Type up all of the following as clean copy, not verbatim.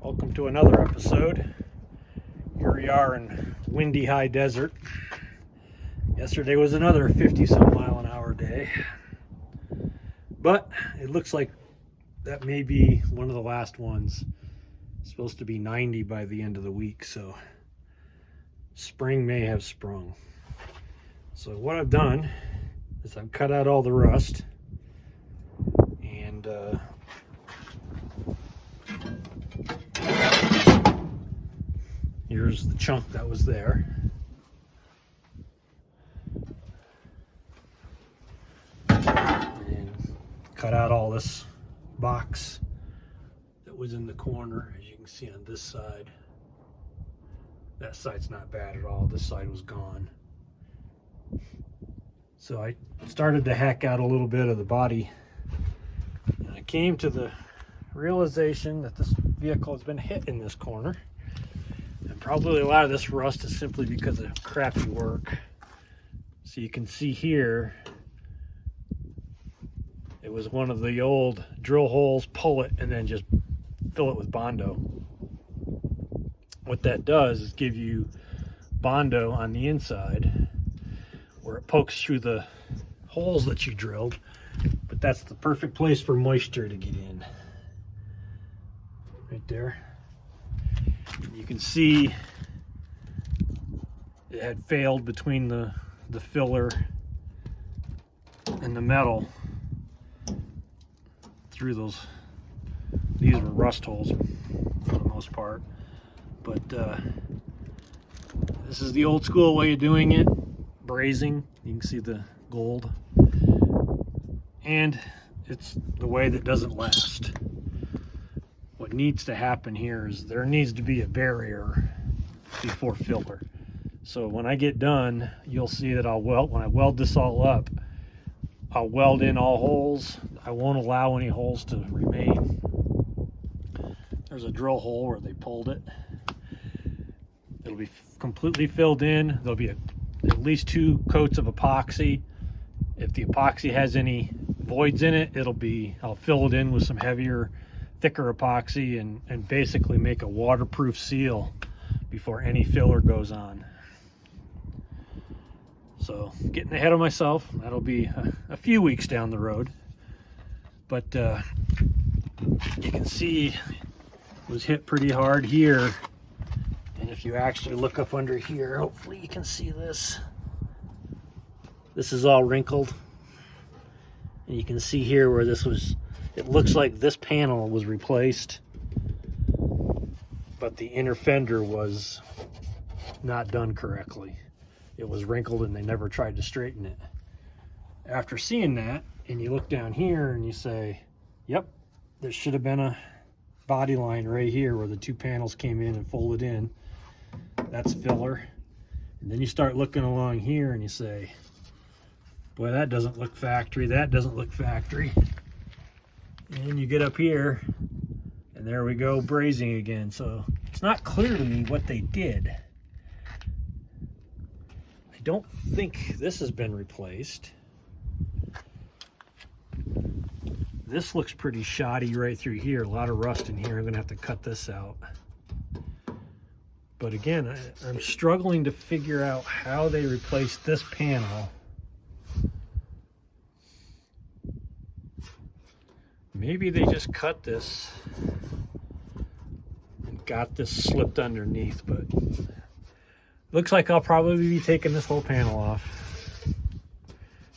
Welcome to another episode. Here we are in windy high desert. Yesterday was another 50-some mile an hour day. But it looks like that may be one of the last ones. It's supposed to be 90 by the end of the week, so spring may have sprung. So what I've done is I've cut out all the rust and here's the chunk that was there. And cut out all this box that was in the corner, as you can see on this side. That side's not bad at all. This side was gone. So I started to hack out a little bit of the body. And I came to the realization that this vehicle has been hit in this corner. And probably a lot of this rust is simply because of crappy work. So you can see here, it was one of the old drill holes, pull it, and then just fill it with Bondo. What that does is give you Bondo on the inside where it pokes through the holes that you drilled, but that's the perfect place for moisture to get in. Right there. You can see it had failed between the filler and the metal through those. These were rust holes for the most part, but this is the old school way of doing it. Brazing, you can see the gold, and it's the way that doesn't last. What needs to happen here is there needs to be a barrier before filler. So when I get done, you'll see that when I weld this all up, I'll weld in all holes. I won't allow any holes to remain. There's a drill hole where they pulled it. It'll be completely filled in. There'll be at least 2 coats of epoxy. If the epoxy has any voids in it, I'll fill it in with some heavier, thicker epoxy and basically make a waterproof seal before any filler goes on. So getting ahead of myself, that'll be a few weeks down the road. But you can see it was hit pretty hard here. And if you actually look up under here, hopefully you can see this. This is all wrinkled. And you can see here where it looks like this panel was replaced, but the inner fender was not done correctly. It was wrinkled and they never tried to straighten it. After seeing that, and you look down here and you say, yep, there should have been a body line right here where the 2 panels came in and folded in. That's filler. And then you start looking along here and you say, boy, that doesn't look factory, that doesn't look factory. And you get up here and there we go, brazing again. So it's not clear to me what they did. I don't think this has been replaced. This looks pretty shoddy right through here. A lot of rust in here. I'm gonna have to cut this out. But again, I'm struggling to figure out how they replaced this panel. Maybe they just cut this and got this slipped underneath, but looks like I'll probably be taking this whole panel off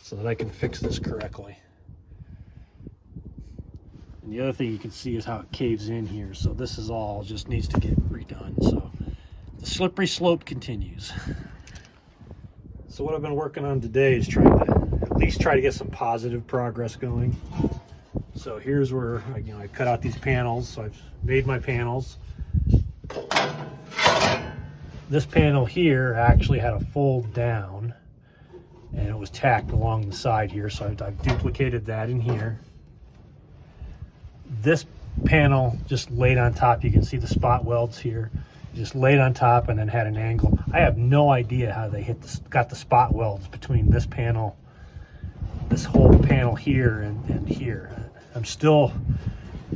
so that I can fix this correctly. And the other thing you can see is how it caves in here. So this is all just needs to get redone. So the slippery slope continues. So what I've been working on today is trying to at least try to get some positive progress going. So here's where I cut out these panels. So I've made my panels. This panel here actually had a fold down and it was tacked along the side here. So I've duplicated that in here. This panel just laid on top. You can see the spot welds here. Just laid on top and then had an angle. I have no idea how they got the spot welds between this panel, this whole panel here and here. I'm still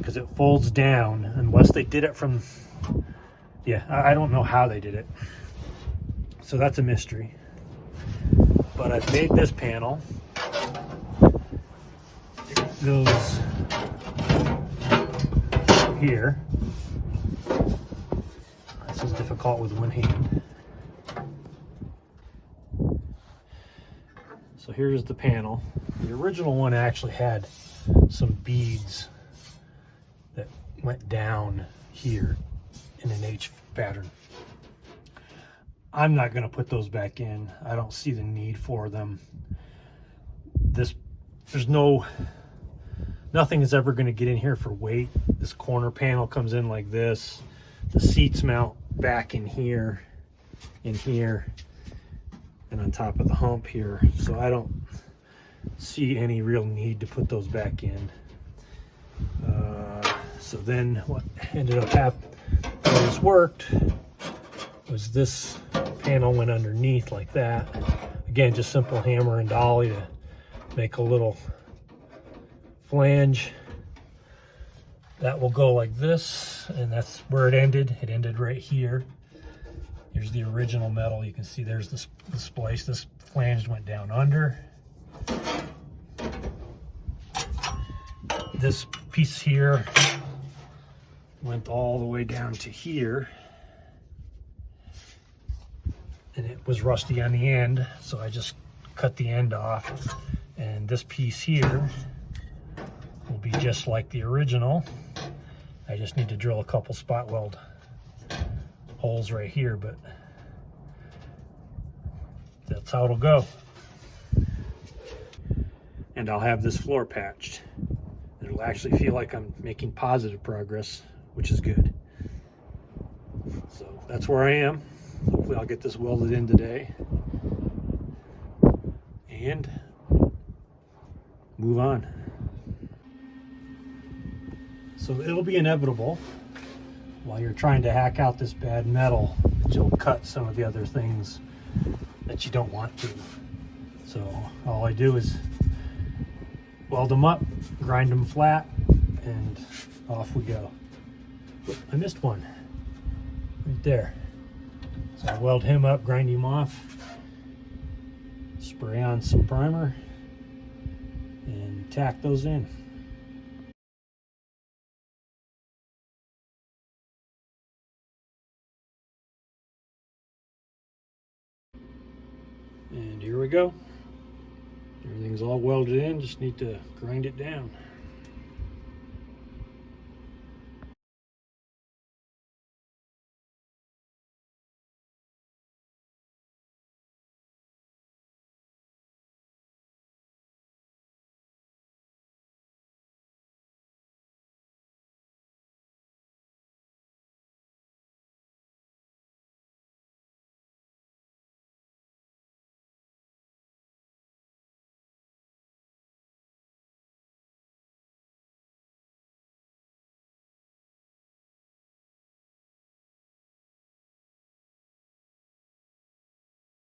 because it folds down, unless they did it from, yeah, I don't know how they did it. So that's a mystery. But I've made this panel. It goes here. This is difficult with one hand. So here's the panel. The original one actually had some beads that went down here in an H pattern. I'm not going to put those back in. I don't see the need for them. Nothing is ever going to get in here for weight. This corner panel comes in like this. The seats mount back in here, and on top of the hump here. So I don't see any real need to put those back in. So then what ended up happening, how this worked, was this panel went underneath like that. Again, just simple hammer and dolly to make a little flange. That will go like this, and that's where it ended. It ended right here. Here's the original metal. You can see there's this splice. This flange went down under. This piece here went all the way down to here. And it was rusty on the end, so I just cut the end off. And this piece here will be just like the original. I just need to drill a couple spot weld holes right here, but that's how it'll go. And I'll have this floor patched. It'll actually feel like I'm making positive progress, which is good. So that's where I am. Hopefully I'll get this welded in today and move on. So it'll be inevitable while you're trying to hack out this bad metal that you'll cut some of the other things that you don't want to. So all I do is weld them up, grind them flat, and off we go. I missed one right there. So I weld him up, grind him off, spray on some primer, and tack those in. And here we go. Everything's all welded in, just need to grind it down.